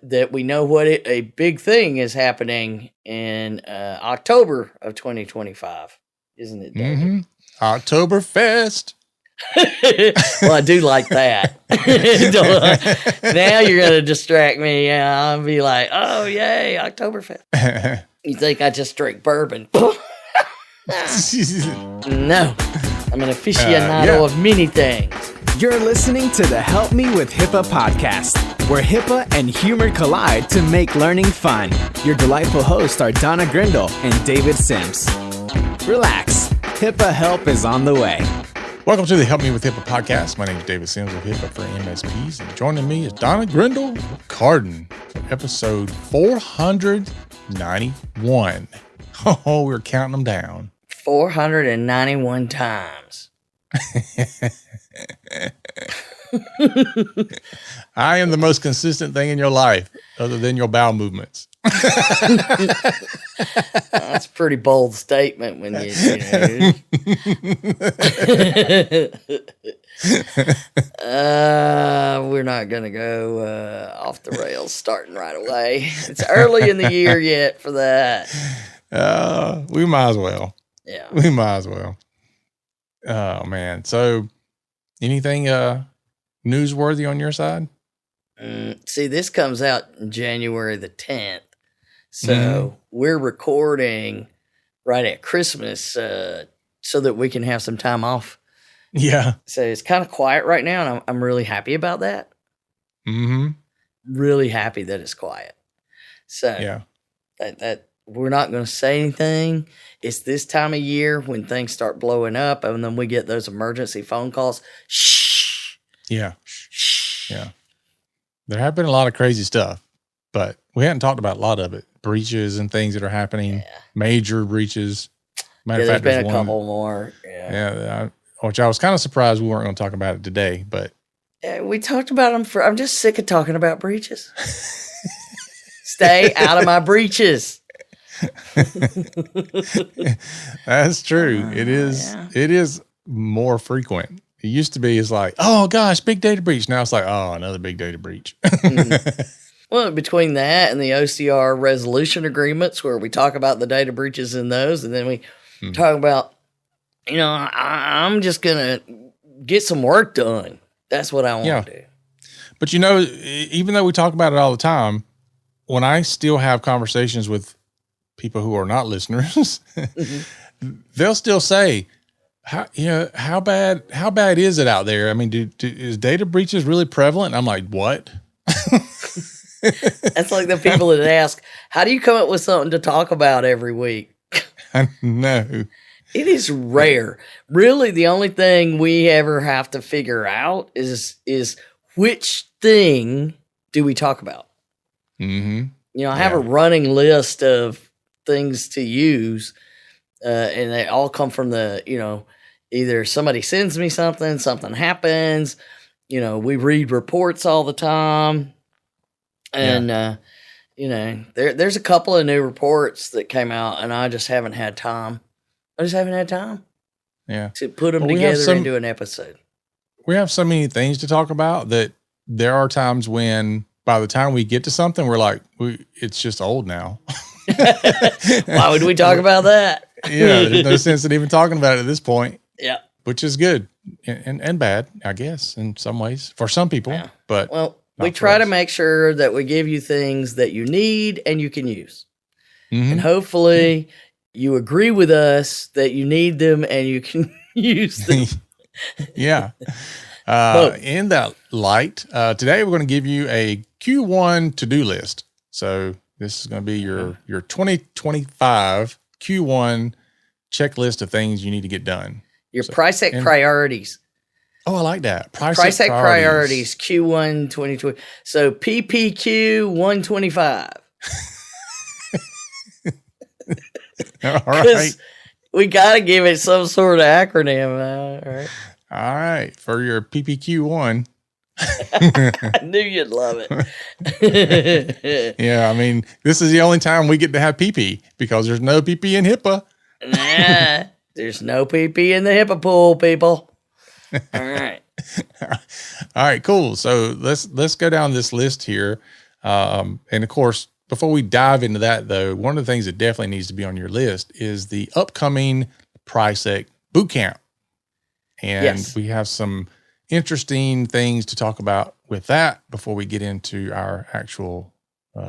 that we know what a big thing is happening in October of 2025, isn't it, David? Mm-hmm. Oktoberfest. Well, I do like that. Now you're going to distract me. I'll be like, oh, yay, Oktoberfest. You think I just drink bourbon? No. I'm an aficionado of many things. You're listening to the Help Me with HIPAA podcast, where HIPAA and humor collide to make learning fun. Your delightful hosts are Donna Grindle and David Sims. Relax. HIPAA help is on the way. Welcome to the Help Me with HIPAA podcast. My name is David Sims of HIPAA for MSPs, and joining me is Donna Grindle Carden for episode 491. Oh, we're counting them down. 491 times. I am the most consistent thing in your life, other than your bowel movements. That's a pretty bold statement when you we're not going to go off the rails starting right away. It's early in the year yet for that. We might as well. Yeah. We might as well. Oh, man. So, anything newsworthy on your side? See, this comes out January the 10th. So we're recording right at Christmas so that we can have some time off. Yeah. So it's kind of quiet right now, and I'm really happy about that. Mm-hmm. Really happy that it's quiet. So yeah, that we're not going to say anything. It's this time of year when things start blowing up, and then we get those emergency phone calls. Shh. Yeah. Shh. Yeah. There have been a lot of crazy stuff, but we hadn't talked about a lot of it. Breaches and things that are happening, major breaches. Matter of fact, there's been a couple more. Which I was kind of surprised we weren't going to talk about it today, but we talked about them I'm just sick of talking about breaches. Stay out of my breaches. That's true. It is. Yeah. It is more frequent. It used to be, it's like, oh gosh, big data breach. Now it's like, oh, another big data breach. Well, between that and the OCR resolution agreements, where we talk about the data breaches in those, and then we talk about, I'm just going to get some work done. That's what I want to do. But, even though we talk about it all the time, when I still have conversations with people who are not listeners, they'll still say, how bad is it out there? I mean, is data breaches really prevalent? I'm like, what? That's like the people that ask, how do you come up with something to talk about every week? I know. It is rare. Really, the only thing we ever have to figure out is which thing do we talk about? Mm-hmm. I have a running list of things to use, and they all come from either somebody sends me something happens, we read reports all the time. And, there's a couple of new reports that came out, and I just haven't had time. Yeah. To put them together into an episode. We have so many things to talk about that there are times when by the time we get to something, we're like, it's just old now. Why would we talk about that? There's no sense in even talking about it at this point. Yeah. Which is good and bad, I guess, in some ways for some people. Yeah. But we try to make sure that we give you things that you need and you can use. Mm-hmm. And hopefully you agree with us that you need them and you can use them. Yeah. In that light, today we're going to give you a Q1 to-do list. So this is going to be your 2025 Q1 checklist of things you need to get done. Your PriSec priorities. Oh, I like that. PriSec priorities Q1 2020. So PPQ 125. All right. We got to give it some sort of acronym. All right. All right. For your PPQ1. I knew you'd love it. Yeah. I mean, this is the only time we get to have PP because there's no PP in HIPAA. Nah, there's no PP in the HIPAA pool, people. All right. All right, cool. So let's go down this list here. And of course, before we dive into that, though, one of the things that definitely needs to be on your list is the upcoming PriSec Bootcamp. And we have some interesting things to talk about with that before we get into our actual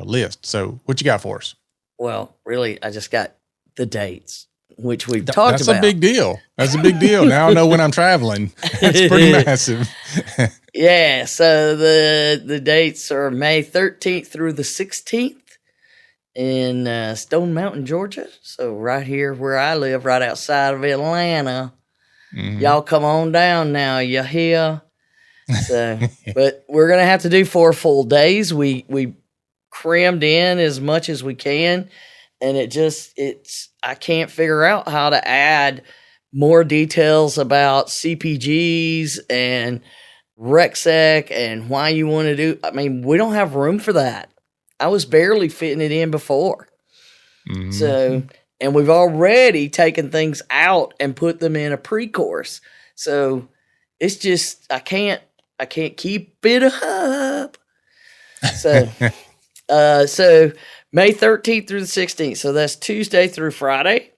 list. So what you got for us? Well, really, I just got the dates, which we've talked about. That's a big deal. That's a big deal. Now I know when I'm traveling. It's pretty massive. Yeah. So the dates are May 13th through the 16th in Stone Mountain, Georgia. So right here where I live, right outside of Atlanta. Mm-hmm. Y'all come on down now. You hear? So, but we're going to have to do 4 full days. We crammed in as much as we can. And I can't figure out how to add more details about CPGs and RecSec and why you want to do. I mean, we don't have room for that. I was barely fitting it in before. Mm-hmm. So, and we've already taken things out and put them in a pre-course. So it's just, I can't keep it up. So, so May 13th through the 16th. So that's Tuesday through Friday.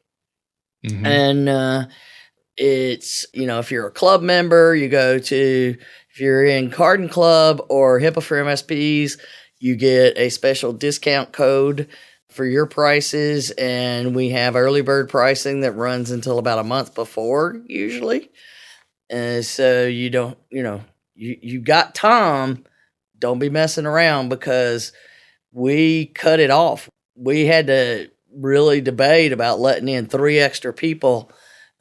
Mm-hmm. And, it's, if you're a club member, you go to, if you're in Cardin Club or HIPAA for MSPs, you get a special discount code for your prices. And we have early bird pricing that runs until about a month before usually. So you don't, you got time. Don't be messing around because we cut it off. We had to really debate about letting in 3 extra people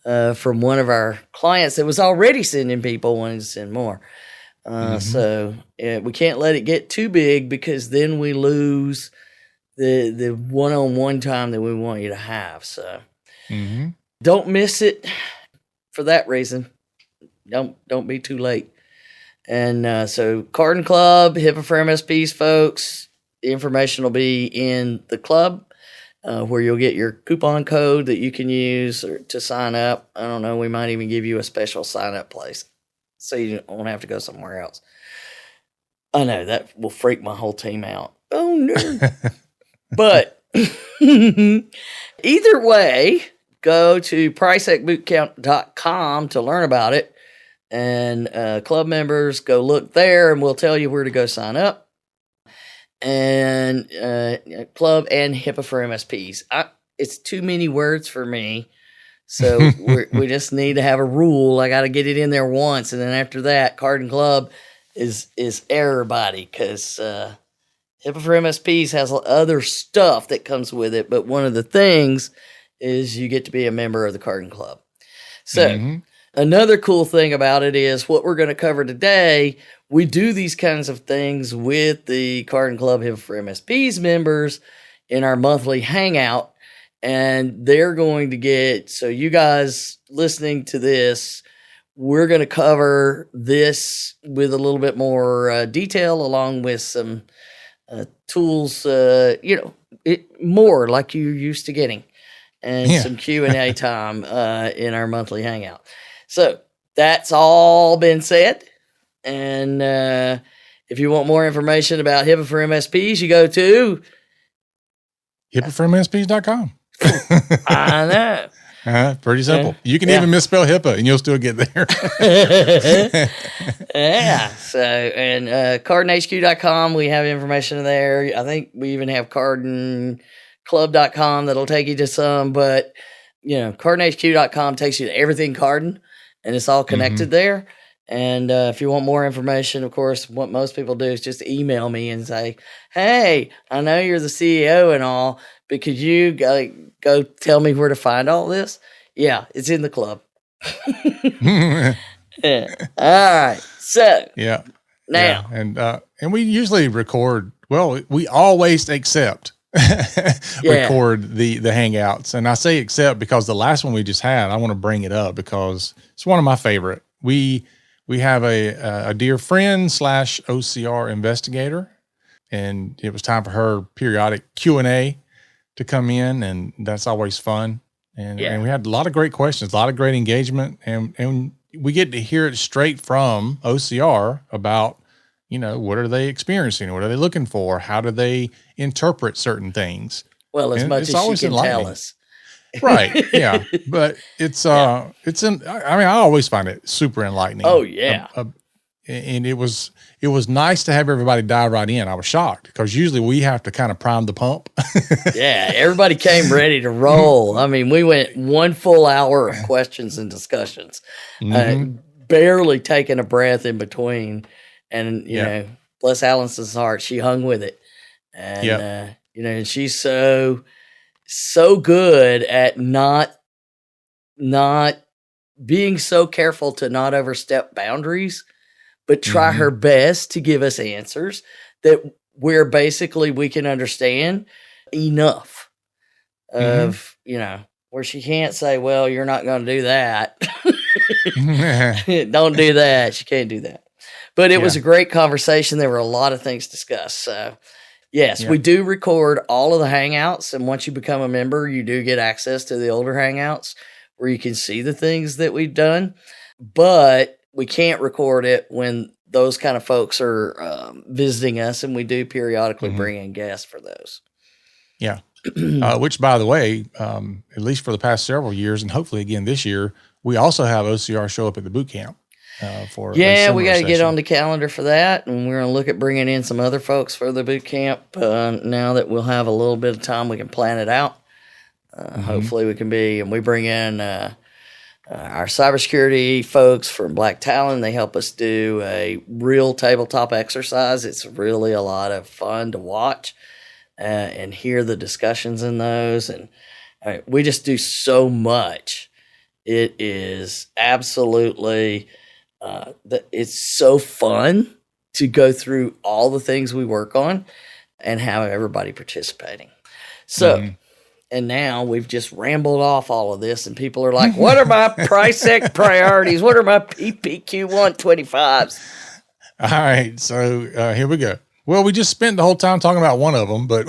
from one of our clients that was already sending people, wanting to send more. So we can't let it get too big because then we lose the one-on-one time that we want you to have. So don't miss it for that reason. Don't be too late. And so Cardin Club, HIPAA for MSPs, folks, the information will be in the club. Where you'll get your coupon code that you can use to sign up. I don't know, we might even give you a special sign-up place so you won't have to go somewhere else. I know, that will freak my whole team out. Oh, no. But either way, go to PriSecBootcamp.com to learn about it. And club members, go look there, and we'll tell you where to go sign up. And club and HIPAA for MSPs. It's too many words for me, so we just need to have a rule. I got to get it in there once, and then after that, Cardin Club is everybody because HIPAA for MSPs has other stuff that comes with it. But one of the things is you get to be a member of the Cardin Club. So another cool thing about it is what we're going to cover today. We do these kinds of things with the Cardin Club HIPAA for MSPs members in our monthly hangout, and they're going to get, so you guys listening to this, we're going to cover this with a little bit more detail along with some tools, more like you're used to getting, and some Q&A time in our monthly hangout. So that's all been said. And if you want more information about HIPAA for MSPs, you go to HIPAAforMSPs.com. I know. Pretty simple. You can even misspell HIPAA and you'll still get there. Yeah. So, and CardinHQ.com, we have information there. I think we even have CardinClub.com that'll take you to some, but CardinHQ.com takes you to everything Cardin, and it's all connected there. And if you want more information, of course, what most people do is just email me and say, hey, I know you're the CEO and all, but could you go tell me where to find all this? Yeah, it's in the club. Yeah. All right. So now. And we usually record, we always accept record the hangouts. And I say accept because the last one we just had, I want to bring it up because it's one of my favorite. We have a dear friend / OCR investigator, and it was time for her periodic Q&A to come in, and that's always fun. And we had a lot of great questions, a lot of great engagement, and we get to hear it straight from OCR about, what are they experiencing? What are they looking for? How do they interpret certain things? Well, as much as she can tell us. Right. Yeah. But I always find it super enlightening. Oh yeah. And it was nice to have everybody dive right in. I was shocked because usually we have to kind of prime the pump. Yeah. Everybody came ready to roll. I mean, we went 1 full hour of questions and discussions, barely taking a breath in between. And, you know, bless Allison's heart, she hung with it. And, and she's so good at not being so careful to not overstep boundaries, but try her best to give us answers that we can understand enough of, where she can't say, well, you're not going to do that. Don't do that. She can't do that. But it was a great conversation. There were a lot of things discussed. So, yes, we do record all of the Hangouts. And once you become a member, you do get access to the older Hangouts where you can see the things that we've done. But we can't record it when those kind of folks are visiting us. And we do periodically bring in guests for those. Yeah. Which, by the way, at least for the past several years, and hopefully again this year, we also have OCR show up at the boot camp. We got to get on the calendar for that, and we're going to look at bringing in some other folks for the boot camp. Now that we'll have a little bit of time, we can plan it out. Hopefully, we can and we bring in our cybersecurity folks from Black Talon. They help us do a real tabletop exercise. It's really a lot of fun to watch and hear the discussions in those, and we just do so much. It is absolutely. It's so fun to go through all the things we work on and have everybody participating. So, and now we've just rambled off all of this, and people are like, what are my PriSec priorities? What are my PPQ1 25s? All right. So here we go. Well, we just spent the whole time talking about one of them, but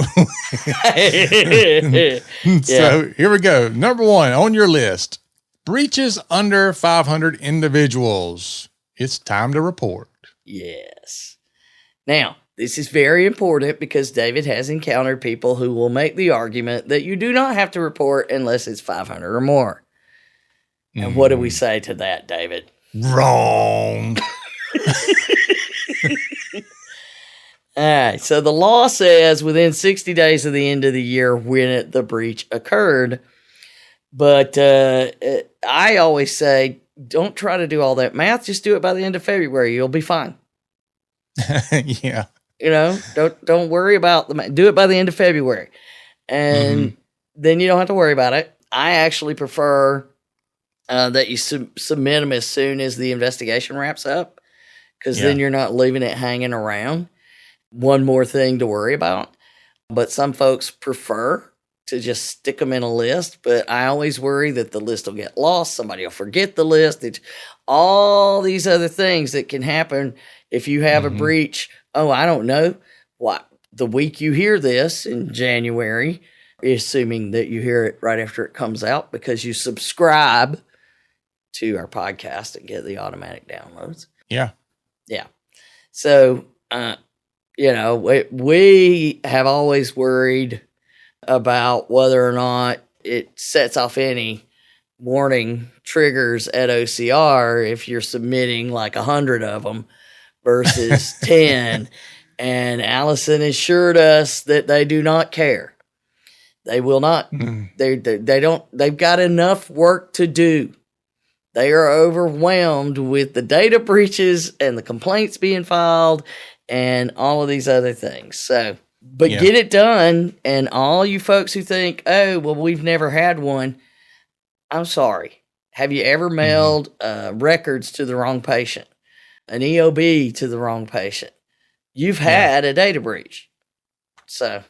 so here we go. Number 1 on your list. Breaches under 500 individuals. It's time to report. Yes. Now, this is very important because David has encountered people who will make the argument that you do not have to report unless it's 500 or more. And what do we say to that, David? Wrong. All right. So the law says within 60 days of the end of the year when the breach occurred. But I always say, don't try to do all that math. Just do it by the end of February. You'll be fine. Yeah. Don't worry about the math. Do it by the end of February. And then you don't have to worry about it. I actually prefer that you submit them as soon as the investigation wraps up, because then you're not leaving it hanging around. One more thing to worry about. But some folks prefer to just stick them in a list, but I always worry that the list will get lost. Somebody will forget the list. It's all these other things that can happen if you have a breach. Oh, I don't know what the week you hear this in January, assuming that you hear it right after it comes out because you subscribe to our podcast and get the automatic downloads. Yeah. Yeah. So, we have always worried about whether or not it sets off any warning triggers at OCR if you're submitting like 100 of them versus 10. And Allison assured us that they do not care. They will not. They don't. They've got enough work to do. They are overwhelmed with the data breaches and the complaints being filed and all of these other things. So. But get it done, and all you folks who think, oh, well, we've never had one, I'm sorry. Have you ever mailed records to the wrong patient, an EOB to the wrong patient? You've had a data breach. So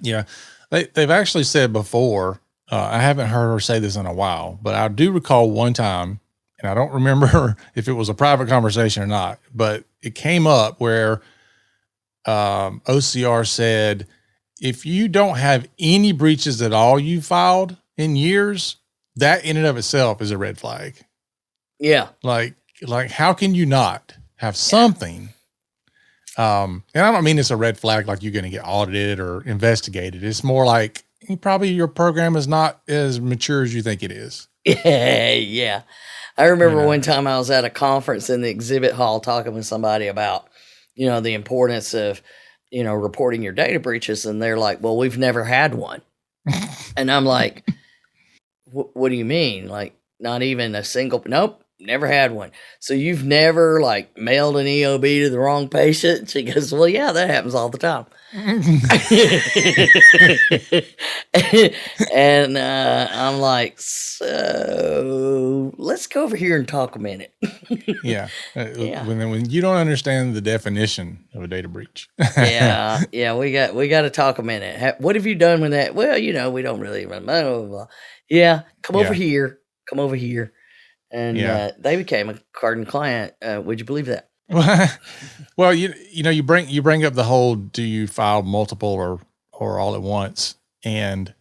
they've actually said before, I haven't heard her say this in a while, but I do recall one time, and I don't remember if it was a private conversation or not, but it came up where OCR said, if you don't have any breaches at all you filed in years, that in and of itself is a red flag. Yeah. Like how can you not have something And I don't mean it's a red flag like you're going to get audited or investigated. It's more like probably your program is not as mature as you think it is. Yeah. I remember one time I was at a conference in the exhibit hall talking with somebody about, the importance of, reporting your data breaches. And they're like, well, we've never had one. And I'm like, what do you mean? Like, not even a single? Nope. Never had one. So you've never mailed an EOB to the wrong patient? She goes, well, yeah, that happens all the time. And I'm like, so let's go over here and talk a minute. Yeah. When you don't understand the definition of a data breach. Yeah, we got to talk a minute. What have you done with that? Well, we don't really blah, blah, blah, blah. Yeah, come over here. And they became a Cardin client. Would you believe that? Well, you bring up the whole, do you file multiple or all at once? And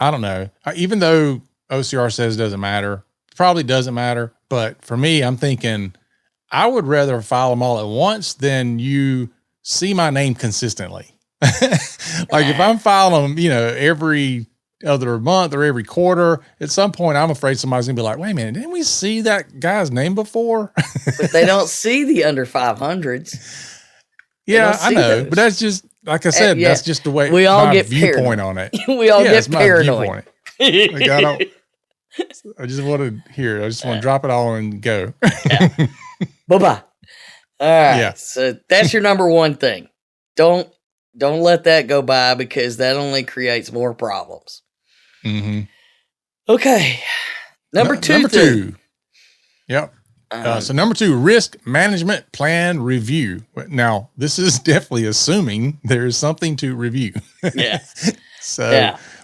I don't know, even though OCR says it doesn't matter, probably doesn't matter. But for me, I'm thinking I would rather file them all at once than you see my name consistently. If I'm filing them, every other month or every quarter, at some point, I'm afraid somebody's gonna be like, wait a minute, didn't we see that guy's name before? But they don't see the under 500s. Yeah, I know, those. But that's just, like I said, that's just the way we all get viewpoint on it. We all get paranoid. I just want to hear it. I just want to drop it all and go. Bye-bye. All right. Yeah. So that's your number one thing. Don't let that go by, because that only creates more problems. Mm-hmm. Okay. Number two. Yep. So number 2, risk management plan review. Now, this is definitely assuming there is something to review. Yeah.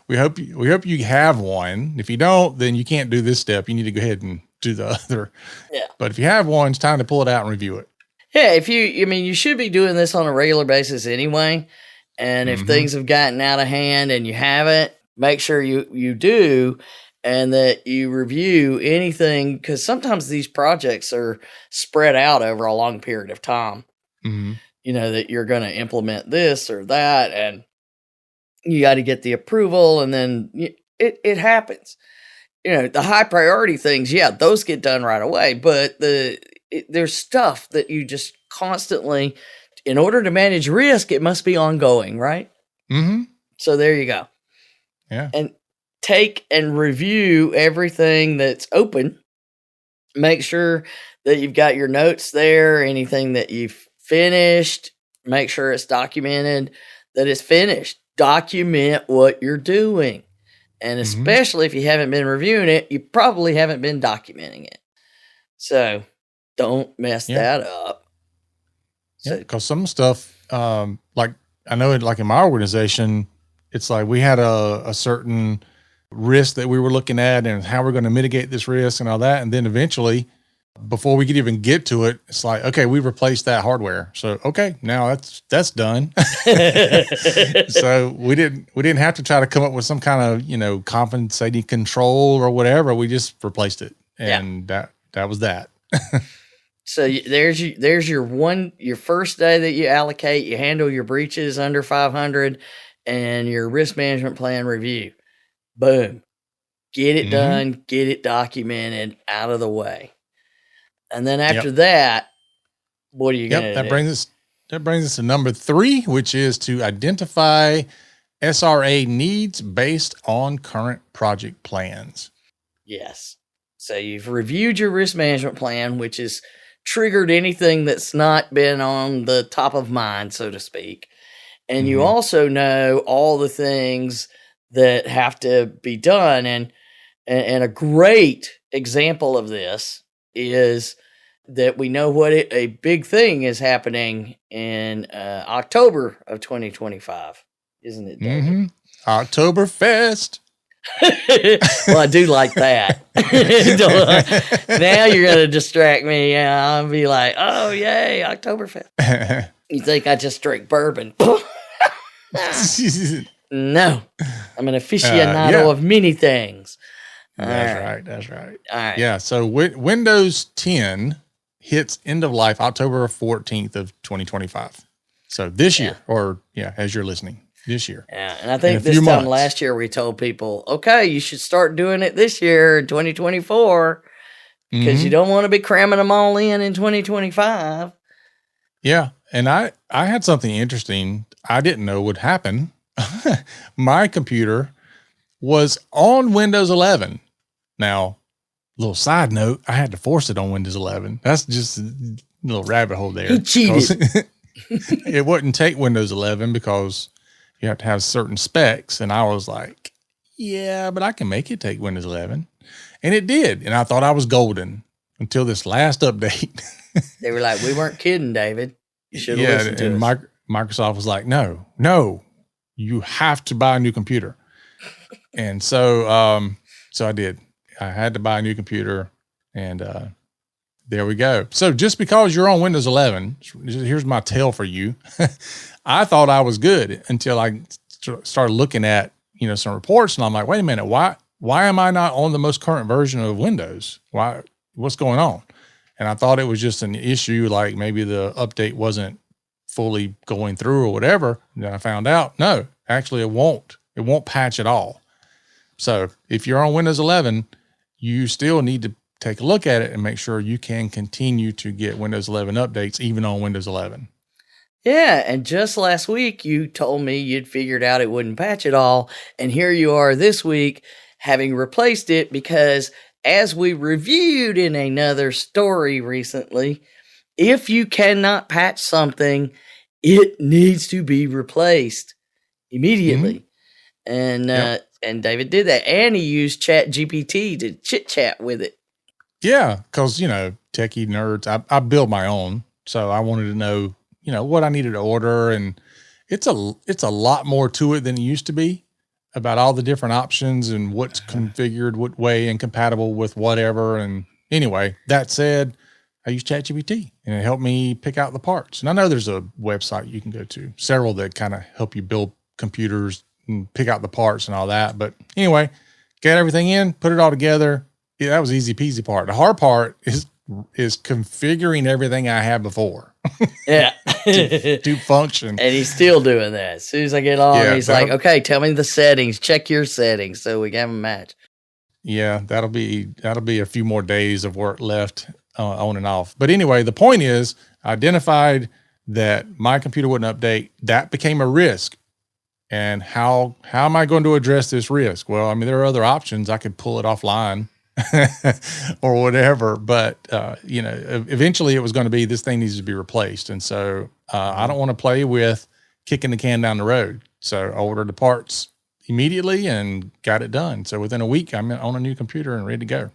We hope you have one. If you don't, then you can't do this step. You need to go ahead and do the other. Yeah. But if you have one, it's time to pull it out and review it. Yeah. You should be doing this on a regular basis anyway. And if things have gotten out of hand and you haven't, make sure you do, and that you review anything, because sometimes these projects are spread out over a long period of time. Mm-hmm. That you're going to implement this or that, and you got to get the approval, and then it happens. The high priority things, those get done right away, but there's stuff that you just constantly, in order to manage risk, it must be ongoing, right? Mm-hmm. So there you go. Yeah. And take and review everything that's open. Make sure that you've got your notes there, anything that you've finished. Make sure it's documented that it's finished. Document what you're doing. And especially if you haven't been reviewing it, you probably haven't been documenting it. So don't mess that up. Because some stuff, like I know, like in my organization, it's like we had a certain risk that we were looking at and how we're going to mitigate this risk and all that. And then eventually, before we could even get to it, it's like, okay, we replaced that hardware. So, okay, now that's done. So we didn't have to try to come up with some kind of, compensating control or whatever. We just replaced it. And that was that. So there's your first day that you allocate, you handle your breaches under 500 and your risk management plan review. Boom. Get it done, get it documented, out of the way. And then after that, what are you going to do? That brings us to number 3, which is to identify SRA needs based on current project plans. Yes. So you've reviewed your risk management plan, which is triggered anything that's not been on the top of mind, so to speak. And you also know all the things that have to be done. And a great example of this is that we know what a big thing is happening in October of 2025, isn't it, David? Oktoberfest. Well, I do like that. Now you're going to distract me. I'll be like, oh, yay, Oktoberfest. You think I just drink bourbon? No, I'm an aficionado of many things. That's right. All right. Yeah, so Windows 10 hits end of life October 14th of 2025. So this year, or as you're listening, this year. Yeah, and I think this time last year we told people, okay, you should start doing it this year in 2024 because you don't want to be cramming them all in 2025. Yeah, and I had something interesting I didn't know would happen. My computer was on Windows 11. Now, little side note, I had to force it on Windows 11. That's just a little rabbit hole there. He cheated. It wouldn't take Windows 11 because you have to have certain specs. And I was like, yeah, but I can make it take Windows 11. And it did. And I thought I was golden until this last update. They were like, we weren't kidding, David. You should have listened to us. Microsoft was like, no, you have to buy a new computer. And so I did. I had to buy a new computer, and there we go. So just because you're on Windows 11, here's my tale for you. I thought I was good until I started looking at, some reports, and I'm like, wait a minute, why am I not on the most current version of Windows? What's going on? And I thought it was just an issue, like maybe the update wasn't fully going through or whatever. And then I found out, no, actually it won't patch at all. So if you're on Windows 11, you still need to take a look at it and make sure you can continue to get Windows 11 updates even on Windows 11. Yeah, and just last week you told me you'd figured out it wouldn't patch at all, and here you are this week having replaced it because, as we reviewed in another story recently, if you cannot patch something, it needs to be replaced immediately. And David did that, and he used ChatGPT to chit-chat with it. Yeah, because, techie nerds, I build my own, so I wanted to know, what I needed to order, and it's a lot more to it than it used to be about all the different options and what's configured what way and compatible with whatever. And anyway, that said, I use ChatGPT, and it helped me pick out the parts. And I know there's a website you can go to, several that kind of help you build computers and pick out the parts and all that. But anyway, get everything in, put it all together. Yeah, that was easy peasy part. The hard part is configuring everything I had before. Yeah. to function. And he's still doing that. As soon as I get on, he's like, okay, tell me the settings, check your settings so we can have a match. Yeah, that'll be a few more days of work left on and off. But anyway, the point is, I identified that my computer wouldn't update. That became a risk. And how am I going to address this risk? Well, I mean, there are other options. I could pull it offline or whatever, but eventually it was going to be, this thing needs to be replaced. And so I don't want to play with kicking the can down the road. So I ordered the parts immediately and got it done. So within a week, I'm on a new computer and ready to go.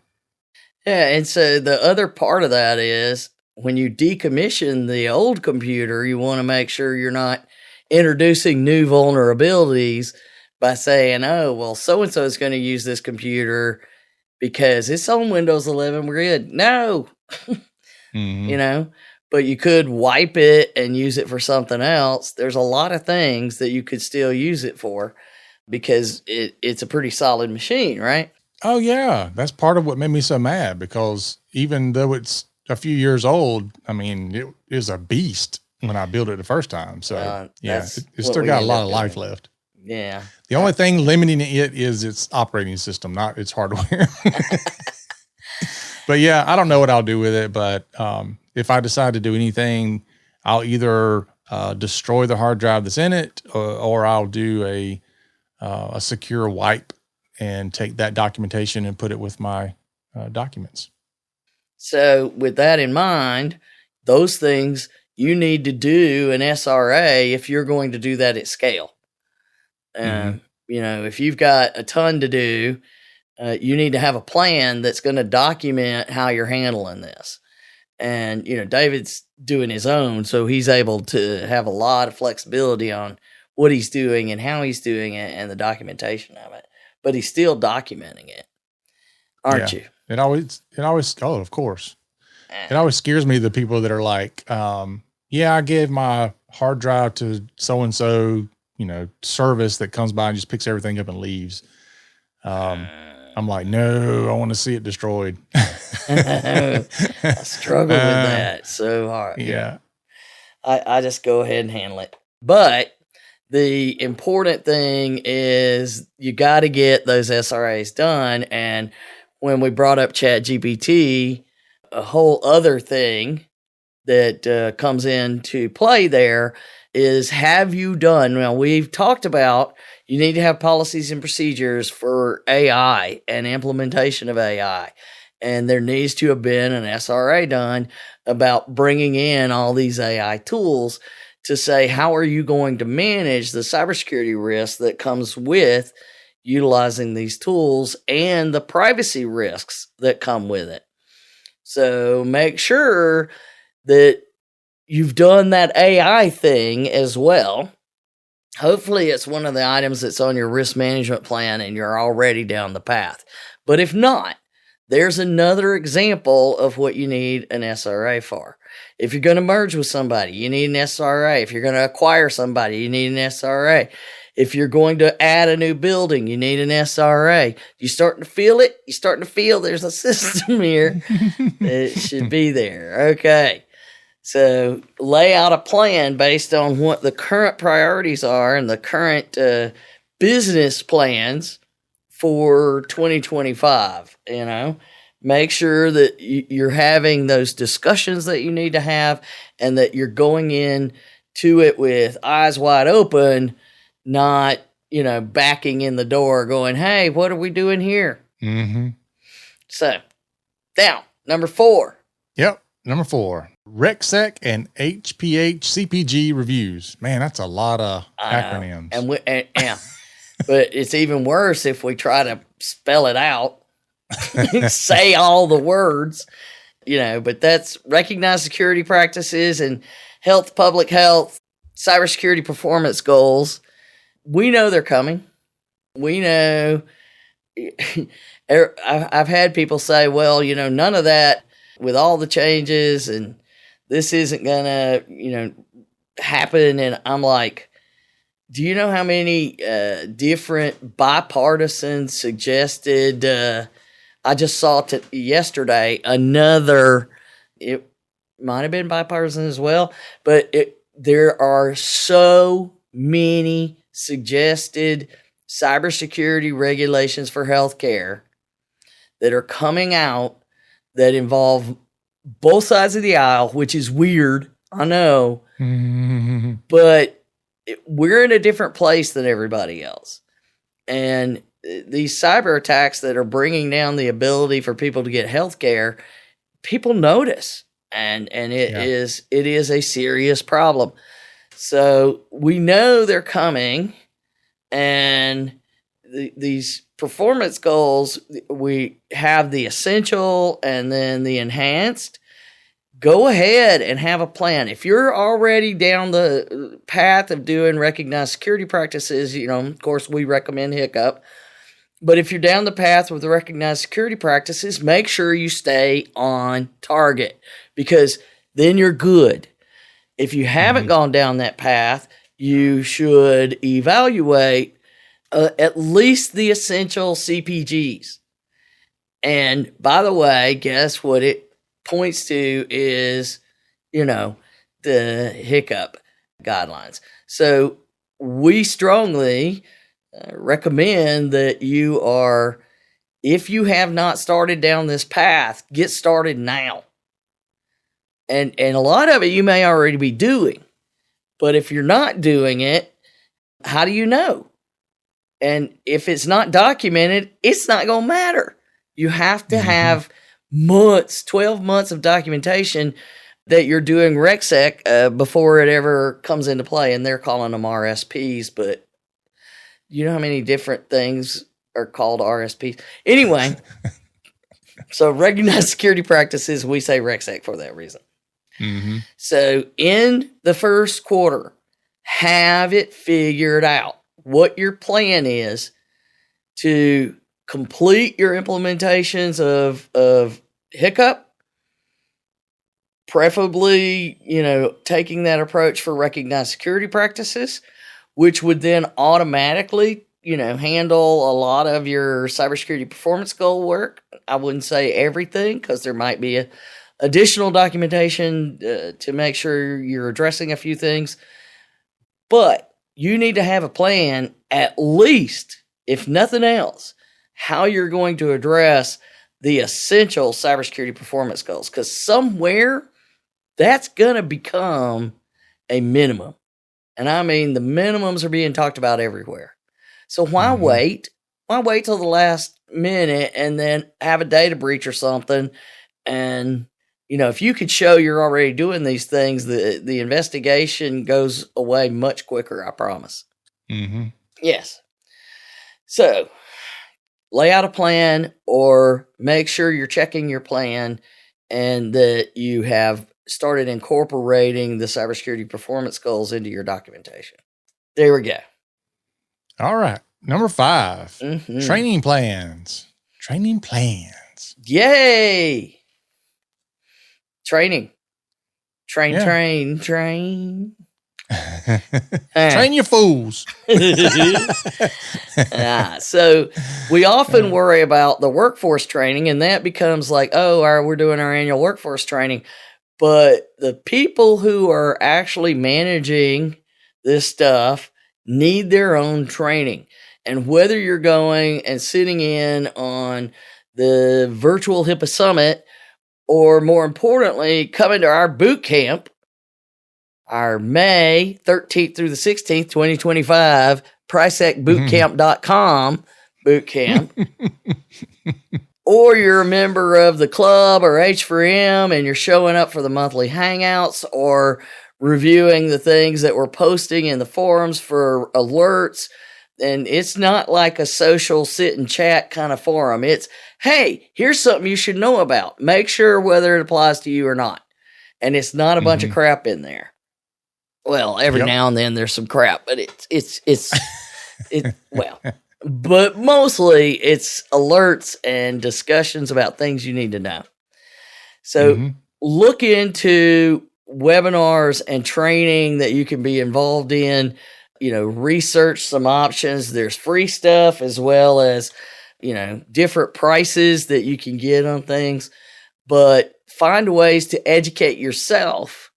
Yeah. And so the other part of that is when you decommission the old computer, you want to make sure you're not introducing new vulnerabilities by saying, oh, well, so-and-so is going to use this computer because it's on Windows 11. We're good. No, but you could wipe it and use it for something else. There's a lot of things that you could still use it for because it's a pretty solid machine, right? Oh, yeah. That's part of what made me so mad, because even though it's a few years old, I mean, it is a beast when I built it the first time. So, it's still got a lot of life left. Yeah. The only thing limiting it is its operating system, not its hardware. But yeah, I don't know what I'll do with it. But if I decide to do anything, I'll either destroy the hard drive that's in it, or I'll do a secure wipe and take that documentation and put it with my documents. So with that in mind, those things you need to do an SRA if you're going to do that at scale. If you've got a ton to do, you need to have a plan that's going to document how you're handling this. And, David's doing his own, so he's able to have a lot of flexibility on what he's doing and how he's doing it and the documentation of it. But he's still documenting it, aren't you? It always, oh, of course. It always scares me, the people that are like, I gave my hard drive to so-and-so, service that comes by and just picks everything up and leaves. I'm like, no, I want to see it destroyed. I struggle with that so hard. Yeah. I just go ahead and handle it. But the important thing is you got to get those SRAs done. And when we brought up ChatGPT, a whole other thing that comes into play there is, have you done, now we've talked about you need to have policies and procedures for AI and implementation of AI. And there needs to have been an SRA done about bringing in all these AI tools to say, how are you going to manage the cybersecurity risk that comes with utilizing these tools and the privacy risks that come with it? So make sure that you've done that AI thing as well. Hopefully it's one of the items that's on your risk management plan and you're already down the path. But if not, there's another example of what you need an SRA for. If you're going to merge with somebody, you need an SRA. If you're going to acquire somebody, you need an SRA. If you're going to add a new building, you need an SRA. You starting to feel it? You starting to feel there's a system here that should be there. Okay. So lay out a plan based on what the current priorities are and the current business plans for 2025. Make sure that you're having those discussions that you need to have, and that you're going in to it with eyes wide open, not, backing in the door going, hey, what are we doing here? Mm-hmm. So now, number 4. Yep. Number 4, RecSec and HPH CPG reviews. Man, that's a lot of acronyms. And but it's even worse if we try to spell it out, say all the words, but that's recognized security practices and public health, cybersecurity performance goals. We know they're coming. We know. I've had people say, well, none of that with all the changes and this isn't gonna, happen. And I'm like, do you know how many different bipartisan suggested, I just saw yesterday another, it might have been bipartisan as well, but there are so many suggested cybersecurity regulations for healthcare that are coming out that involve both sides of the aisle, which is weird, I know, but we're in a different place than everybody else. And these cyber attacks that are bringing down the ability for people to get health care, people notice, and it is a serious problem. So we know they're coming, and these performance goals, we have the essential and then the enhanced. Go ahead and have a plan. If you're already down the path of doing recognized security practices, of course, we recommend Hiccup. But if you're down the path with the recognized security practices, make sure you stay on target, because then you're good. If you haven't gone down that path, you should evaluate at least the essential CPGs. And by the way, guess what it points to is, the Hiccup guidelines. So we strongly recommend that if you have not started down this path, get started now. And a lot of it you may already be doing, but if you're not doing it, how do you know? And if it's not documented, it's not going to matter. You have to have 12 months of documentation that you're doing RecSec before it ever comes into play. And they're calling them RSPs, but you know how many different things are called RSPs? Anyway, so recognized security practices, we say RecSec for that reason. So in the first quarter, have it figured out what your plan is to complete your implementations of Hiccup, preferably, taking that approach for recognized security practices, which would then automatically, handle a lot of your cybersecurity performance goal work. I wouldn't say everything, because there might be additional documentation to make sure you're addressing a few things. But you need to have a plan, at least, if nothing else, how you're going to address the essential cybersecurity performance goals. Because somewhere that's going to become a minimum. And I mean, the minimums are being talked about everywhere. So why wait? Why wait till the last minute and then have a data breach or something? And, if you could show you're already doing these things, the investigation goes away much quicker, I promise. Mm-hmm. Yes. So lay out a plan, or make sure you're checking your plan and that you have started incorporating the cybersecurity performance goals into your documentation. There we go. All right. Number 5, training plans. Training plans. Yay. Training. Train. Train your fools. So we often worry about the workforce training, and that becomes like, we're doing our annual workforce training. But the people who are actually managing this stuff need their own training. And whether you're going and sitting in on the virtual HIPAA summit, or more importantly, coming to our boot camp, our May 13th through the 16th, 2025, PriSecBootcamp.com boot camp, or you're a member of the club or H4M and you're showing up for the monthly hangouts or reviewing the things that we're posting in the forums for alerts. And it's not like a social sit and chat kind of forum. It's, hey, here's something you should know about. Make sure whether it applies to you or not. And it's not a bunch of crap in there. Well, every now and then there's some crap, but but mostly it's alerts and discussions about things you need to know. So look into webinars and training that you can be involved in. Research some options. There's free stuff as well as, different prices that you can get on things. But find ways to educate yourself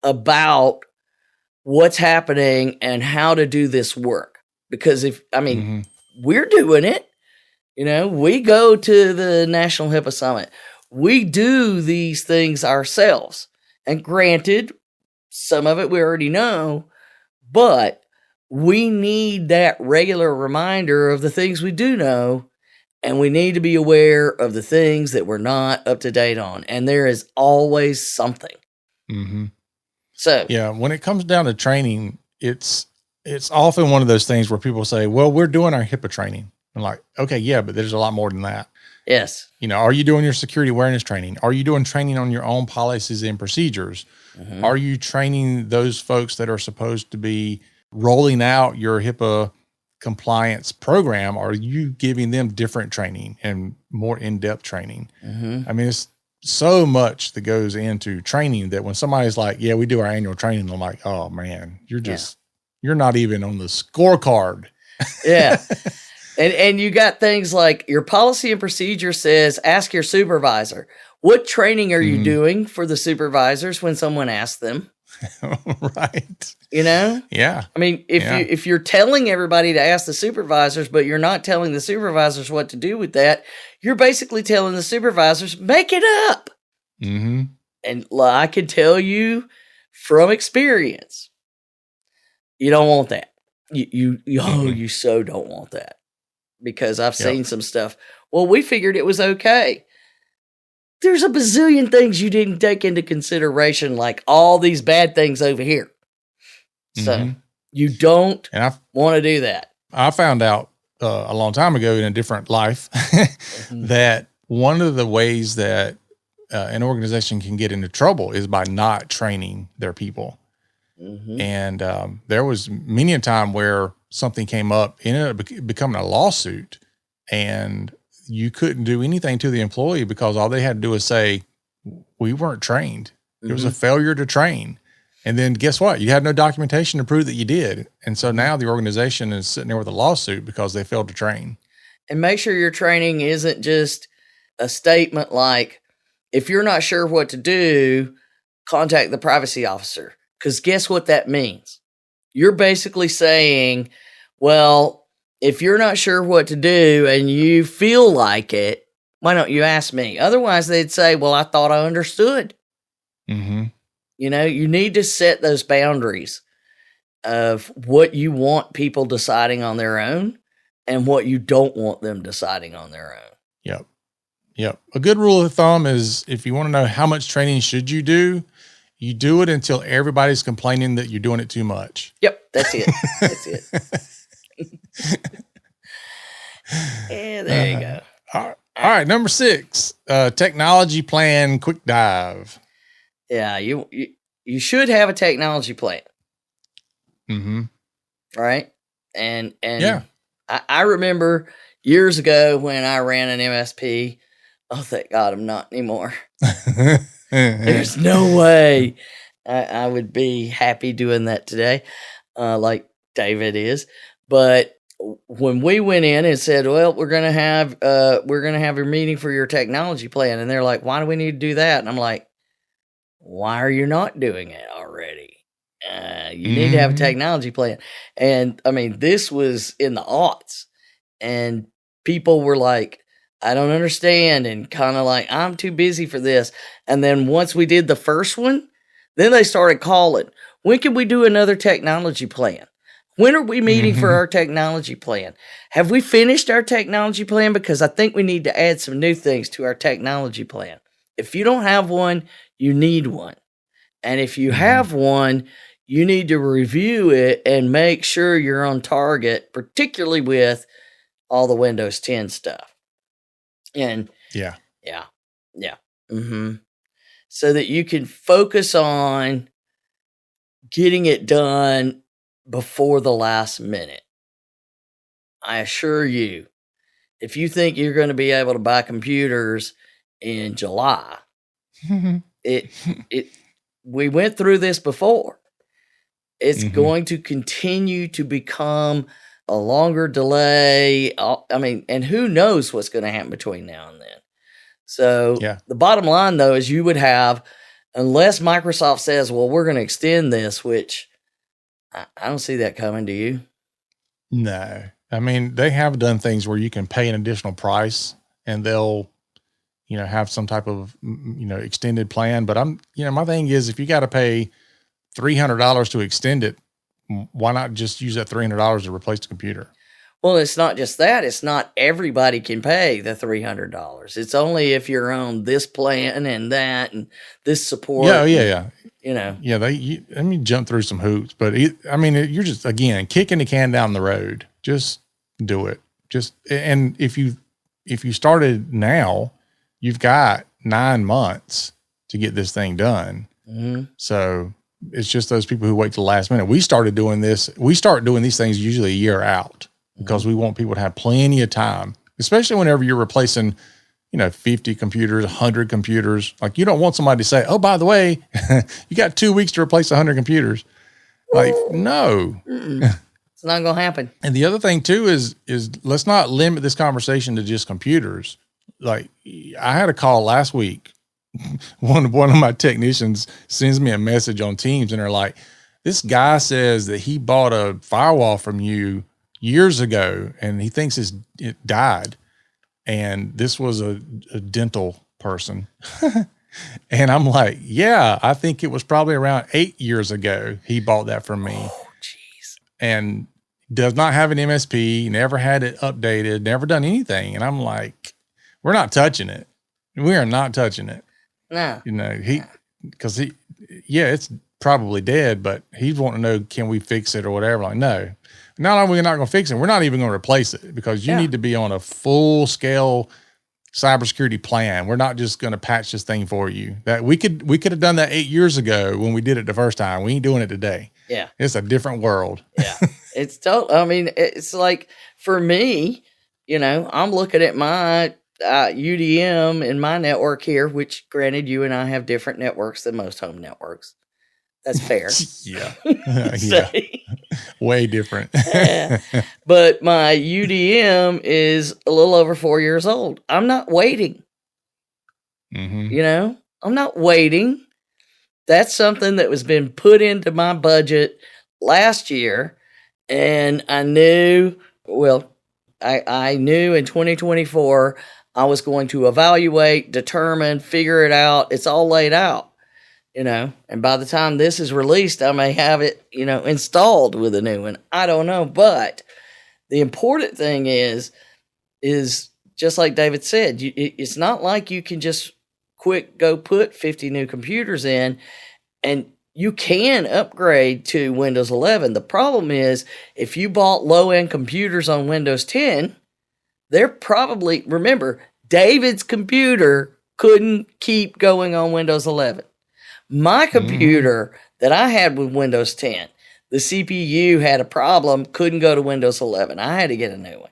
about what's happening and how to do this work. Because we're doing it. We go to the National HIPAA Summit. We do these things ourselves. And granted, some of it we already know, but we need that regular reminder of the things we do know, and we need to be aware of the things that we're not up to date on. And there is always something. So, when it comes down to training, it's often one of those things where people say, well, we're doing our HIPAA training. I'm like, okay, yeah, but there's a lot more than that. Yes. Are you doing your security awareness training? Are you doing training on your own policies and procedures? Are you training those folks that are supposed to be rolling out your HIPAA compliance program? Are you giving them different training and more in-depth training? It's so much that goes into training that when somebody's like, yeah, we do our annual training, I'm like, oh man, you're not even on the scorecard. Yeah. And you got things like your policy and procedure says, ask your supervisor. What training are you doing for the supervisors when someone asks them? Right. Yeah. If you're telling everybody to ask the supervisors, but you're not telling the supervisors what to do with that, you're basically telling the supervisors, make it up. And I can tell you from experience, you don't want that. You so don't want that, because I've seen some stuff. Well, we figured it was okay. There's a bazillion things you didn't take into consideration, like all these bad things over here. So you don't want to do that. I found out a long time ago in a different life that one of the ways that an organization can get into trouble is by not training their people. And there was many a time where something came up, ended up becoming a lawsuit, and you couldn't do anything to the employee because all they had to do was say, we weren't trained. It was a failure to train. And then guess what? You had no documentation to prove that you did. And so now the organization is sitting there with a lawsuit because they failed to train. And make sure your training isn't just a statement like, if you're not sure what to do, contact the privacy officer. Because guess what that means? You're basically saying, well, if you're not sure what to do and you feel like it, why don't you ask me? Otherwise, they'd say, well, I thought I understood. Mm-hmm. You know, you need to set those boundaries of what you want people deciding on their own and what you don't want them deciding on their own. Yep. Yep. A good rule of thumb is if you want to know how much training should you do it until everybody's complaining that you're doing it too much. Yep. That's it. That's it. Yeah, there you go. All right. Number 6, technology plan, quick dive. Yeah. You should have a technology plan. Mm-hmm. Right. And yeah. I remember years ago when I ran an MSP. Oh, thank God I'm not anymore. There's no way I would be happy doing that today, like David is. But when we went in and said, well, we're gonna have a meeting for your technology plan, and they're like, why do we need to do that? And I'm like, why are you not doing it already? You need to have a technology plan. And I mean, this was in the aughts, and people were like, I don't understand, and kind of like, I'm too busy for this. And then once we did the first one, then they started calling, when can we do another technology plan? When are we meeting for our technology plan? Have we finished our technology plan? Because I think we need to add some new things to our technology plan. If you don't have one, you need one. And if you have one, you need to review it and make sure you're on target, particularly with all the Windows 10 stuff. And yeah. So that you can focus on getting it done before the last minute. I assure you, if you think you're going to be able to buy computers in July, we went through this before. It's going to continue to become a longer delay. I mean, and who knows what's going to happen between now and then. So the bottom line, though, is you would have, unless Microsoft says, well, we're going to extend this, which I don't see that coming. Do you? No. I mean, they have done things where you can pay an additional price and they'll, have some type of, extended plan. But my thing is, if you got to pay $300 to extend it, why not just use that $300 to replace the computer? Well, it's not just that. It's not everybody can pay the $300. It's only if you're on this plan and that and this support. Yeah. Yeah, let me jump through some hoops, but you're just, again, kicking the can down the road. Just do it. And if you started now, you've got 9 months to get this thing done. So it's just those people who wait till the last minute. We start doing these things usually a year out because we want people to have plenty of time, especially whenever you're replacing, 50 computers, 100 computers. Like, you don't want somebody to say, oh, by the way, you got 2 weeks to replace 100 computers. Like, no. It's not going to happen. And the other thing too is let's not limit this conversation to just computers. Like, I had a call last week. One of my technicians sends me a message on Teams and they're like, this guy says that he bought a firewall from you years ago and he thinks it died. And this was a dental person. And I'm like, yeah, I think it was probably around 8 years ago he bought that from me. Oh, jeez. And does not have an MSP, never had it updated, never done anything. And I'm like, we're not touching it. We are not touching it. No. It's probably dead, but he's wanting to know, can we fix it or whatever? Like, no. Not only are we not going to fix it, we're not even going to replace it because you need to be on a full scale cybersecurity plan. We're not just going to patch this thing for you. That we could have done that 8 years ago when we did it the first time. We ain't doing it today. Yeah. It's a different world. Yeah. It's like, for me, I'm looking at my UDM in my network here, which granted you and I have different networks than most home networks. That's fair. Yeah. Way different. But my UDM is a little over 4 years old. I'm not waiting. You know, I'm not waiting. That's something that was been put into my budget last year. And I knew, I knew in 2024, I was going to evaluate, determine, figure it out. It's all laid out, you know, and by the time this is released, I may have it, you know, installed with a new one. I don't know. But the important thing is just like David said, it's not like you can just go put 50 new computers in, and you can upgrade to Windows 11. The problem is if you bought low-end computers on Windows 10, they're probably, remember, David's computer couldn't keep going on Windows 11. My computer that I had with Windows 10, the CPU had a problem, couldn't go to Windows 11. I had to get a new one.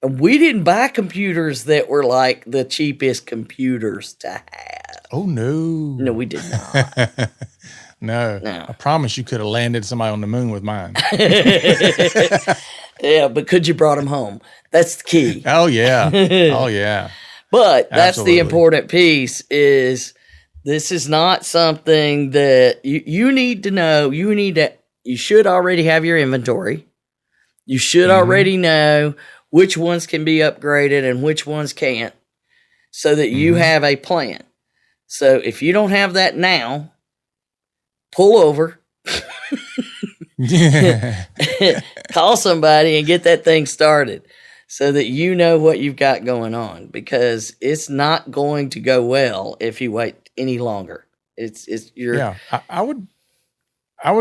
And we didn't buy computers that were like the cheapest computers to have. Oh, no. No, we did not. No. I promise you could have landed somebody on the moon with mine. Yeah, but could you brought them home? That's the key. Oh, yeah. Oh, yeah. But that's Absolutely. the important piece is this is not something that you need to know. You should already have your inventory. You should already know which ones can be upgraded and which ones can't, so that you have a plan. So if you don't have that now, pull over, call somebody and get that thing started so that you know what you've got going on, because it's not going to go well if you wait any longer. I would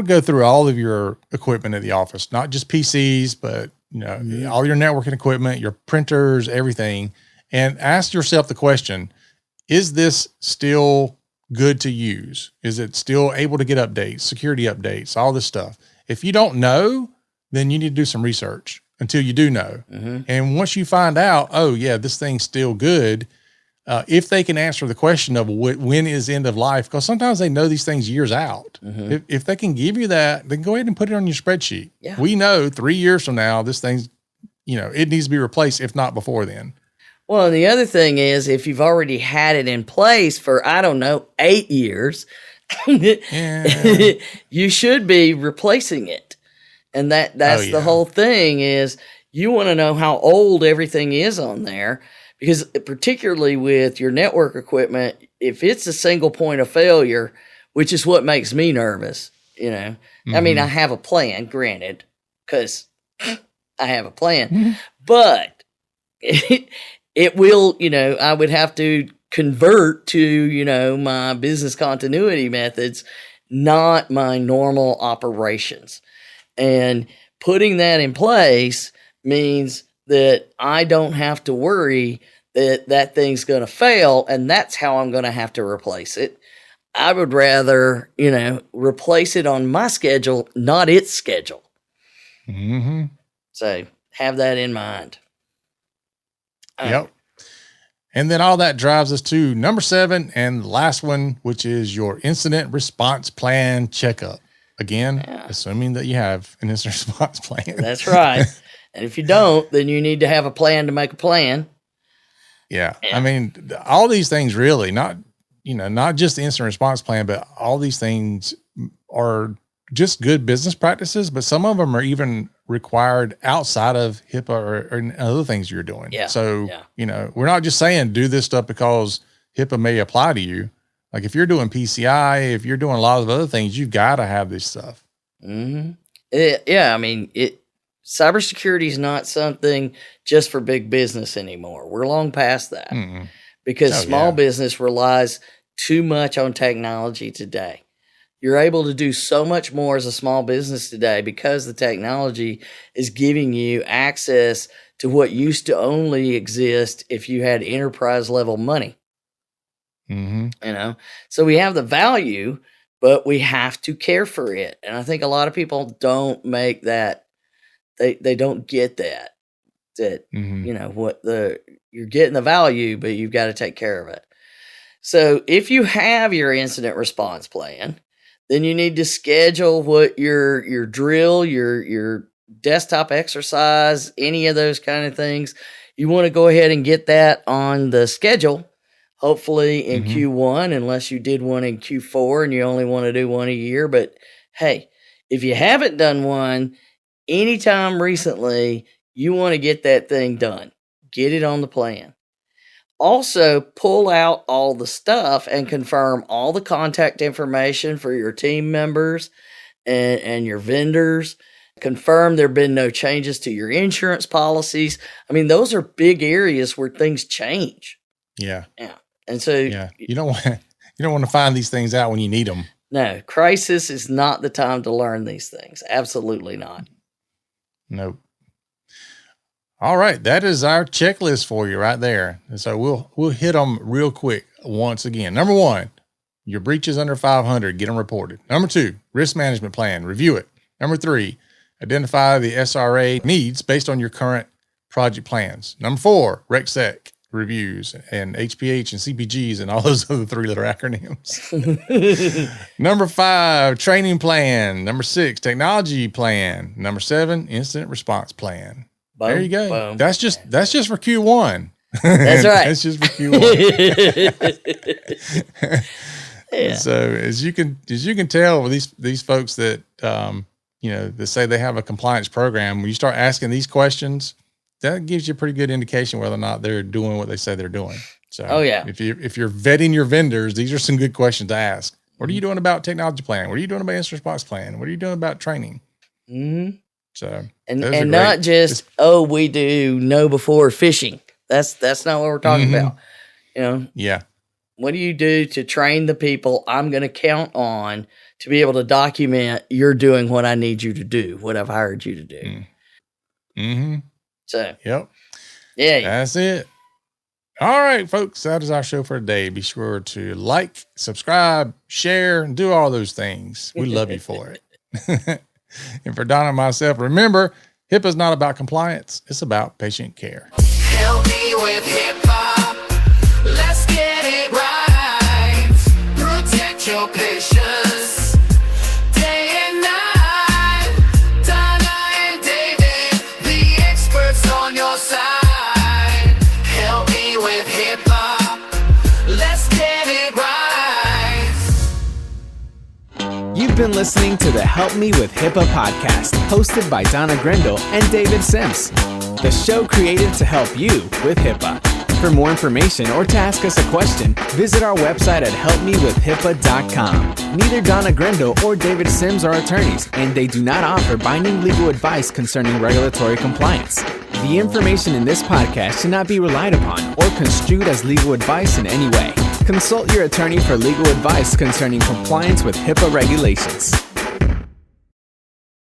go through all of your equipment at the office, not just PCs, but you know, all your networking equipment, your printers, everything, and ask yourself the question, is this still good to use? Is it still able to get updates, security updates, all this stuff? If you don't know, then you need to do some research until you do know. And once you find out, oh yeah, this thing's still good, if they can answer the question of when is end of life, because sometimes they know these things years out. If they can give you that, then go ahead and put it on your spreadsheet. Yeah. We know 3 years from now, this thing's, you know, it needs to be replaced, if not before then. Well, and the other thing is, if you've already had it in place for, I don't know, 8 years, you should be replacing it. And that's the whole thing is you want to know how old everything is on there, because particularly with your network equipment, if it's a single point of failure, which is what makes me nervous, you know, I mean, I have a plan, granted, because I have a plan, but it will, you know, I would have to convert to, you know, my business continuity methods, not my normal operations. And putting that in place means that I don't have to worry that thing's going to fail, and that's how I'm going to have to replace it. I would rather, you know, replace it on my schedule, not its schedule. So have that in mind. Yep. And then all that drives us to number 7 and the last one, which is your incident response plan checkup. Again, assuming that you have an incident response plan. That's right. And if you don't, then you need to have a plan to make a plan. Yeah. I mean, all these things really, not just the incident response plan, but all these things are just good business practices, but some of them are even required outside of HIPAA or other things you're doing. Yeah. So, you know, we're not just saying do this stuff because HIPAA may apply to you. Like if you're doing PCI, if you're doing a lot of other things, you've got to have this stuff. Yeah. I mean, cybersecurity is not something just for big business anymore. We're long past that because small business relies too much on technology today. You're able to do so much more as a small business today because the technology is giving you access to what used to only exist if you had enterprise level money. You know, so we have the value, but we have to care for it. And I think a lot of people don't make that. They don't get that you know, you're getting the value, but you've got to take care of it. So if you have your incident response plan, then you need to schedule what your drill, your desktop exercise, any of those kind of things. You want to go ahead and get that on the schedule. hopefully in Q1, unless you did one in Q4 and you only want to do one a year. But hey, if you haven't done one anytime recently, you want to get that thing done. Get it on the plan. Also, pull out all the stuff and confirm all the contact information for your team members and your vendors. Confirm there have been no changes to your insurance policies. I mean, those are big areas where things change. Yeah. And so you don't want to find these things out when you need them. No, crisis is not the time to learn these things. Absolutely not. Nope. All right, that is our checklist for you right there. And so we'll hit them real quick once again. Number 1, your breaches under 500, get them reported. Number 2, risk management plan, review it. Number 3, identify the SRA needs based on your current project plans. Number 4, RecSec reviews and HPH and CPGs and all those other 3-letter acronyms. Number 5, training plan. Number 6, technology plan. Number 7, incident response plan. Boom, there you go. Boom. That's just for Q1. That's right. That's just for Q1. Yeah. So as you can tell with these folks that that say they have a compliance program, when you start asking these questions, that gives you a pretty good indication whether or not they're doing what they say they're doing. So if you're vetting your vendors, these are some good questions to ask. What are you doing about technology plan? What are you doing about incident response plan? What are you doing about training? Mm-hmm. So and not just we do know before phishing. That's not what we're talking about. Yeah. What do you do to train the people I'm going to count on to be able to document you're doing what I need you to do, what I've hired you to do? Mm-hmm. So yep. Yeah. That's it. All right, folks, that is our show for today. Be sure to like, subscribe, share, and do all those things. We love you for it. And for Donna and myself, remember, HIPAA is not about compliance. It's about patient care. Help me with HIPAA. Let's get it right. Protect your patients day and night. Donna and David, the experts on your side. Help me with HIPAA. Let's get it right. You've been listening to the Help Me with HIPAA podcast, hosted by Donna Grindle and David Sims. The show created to help you with HIPAA. For more information or to ask us a question, visit our website at helpmewithhipaa.com. Neither Donna Grindle or David Sims are attorneys, and they do not offer binding legal advice concerning regulatory compliance. The information in this podcast should not be relied upon or construed as legal advice in any way. Consult your attorney for legal advice concerning compliance with HIPAA regulations.